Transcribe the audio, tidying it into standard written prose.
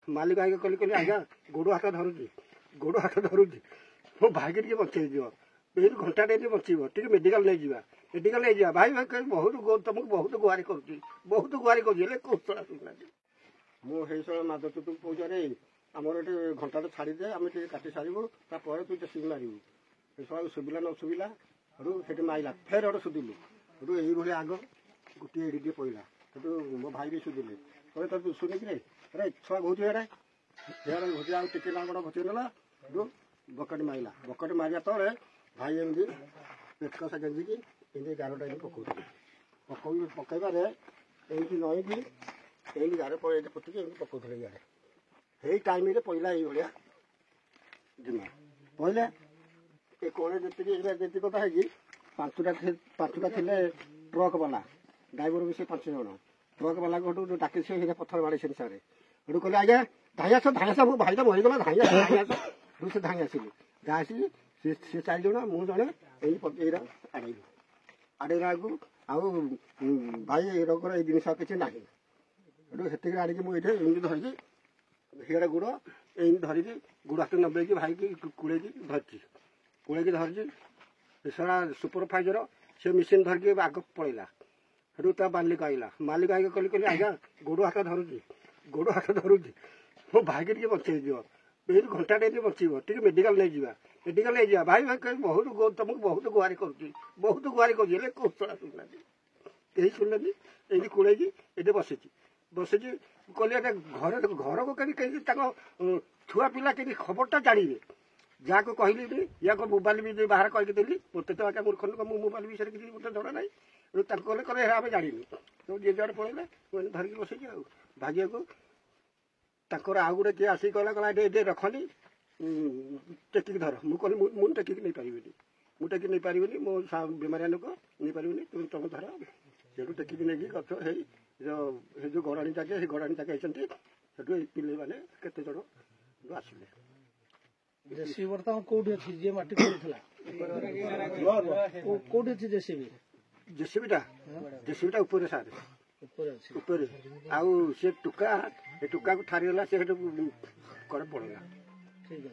मालिक आगे कली कली आज्ञा गोड़ हाथ धरुची मो भाई के बचे घंटा टे बचब टे मेडिकल नहीं जावा मेडिकल नहीं जावा भाई भाई बहुत तुमको बहुत गुहारी कर कौशल मुझे माध तू कौच रे आमर ये घंटा तो छाड़ी दे आम काटी सारू तापर तू जेसीबी मारू सब सुविला न सुविला से माइला फेर गोटे सुधिलु ये आग गोटे एडी पड़ा से मो भाई भी सुधिले कहे तो शुणी कि अरे छुआ घुचे हेड़े घुचे आगे ना गोड़ घुचे ना बकेट माइला बकेट मारिया तले भाई एमती पेट कषा गेंजिकी एमती गारटा पकड़ पकड़बार एमती नईकी एमती गार पोटिक एमती पकड़े गाड़े यही टाइम पड़ा ये जिमा पहले ये कौन जी कथा है पांचटा थे ट्रक वाला ड्राइवर भी से 5 जन ट्रक वाला को डाक पथर बाड़े से सारे हूँ कहले आज्ञा धाई मो भाई तो मरीगला धाई से धाई आसिली जहाँ आसिली सी 4 जन मु जड़े यही आड़े आड़ेला को आउ भाई रोगर ये जिन किसी ना से आड़े मुझे धरिकी हिड़े गुड़ ये धरिकी गुड़ हाथ नबेकी भाई की कूड़े धरची सारा सुपरभाइजर से मेसीन धरिकी आग पड़ेगा से मालिक आगे कली कली आज्ञा गोड़ हाथ धरुची मो भाई के बचे घंटा टे बचब टे मेडिकल नहीं जावा भाई भाई बहुत तुमको बहुत गुहारी कर कौशल यही शुणना ये कूड़े ये बसी कहली घर को कहीं छुआ पिला कहीं खबरटा जाने जहाँ को कहली या मोबाइल भी बाहर करदेली मत तो आगे मूर्ख लोक मो मोबाइल विषय किसी मतलब जना ना कहले कहे आम जानी तो जे जुआड़े पड़े धरिकी बस भाग्य को तर आउ गोटे किए आसिक कहला ये रखनी टेकिक धर मुझे टेकिक नहीं पारि मुझे नहीं पारि मो बेमारिया लोक नहीं पारि तुम धर से टेकिक नहीं गच है जो गड़ाणी जाके से गड़ाणी जाके से पिले मैंने केते जन आसिले जेसीबी बर्तमान कोठी अछि जे माटी कोठला कोठी अछि जेसीबीटा ऊपर सारे ऊपर आउ से टुका को ठारीगला से करे पड़ेगा। ठीक है।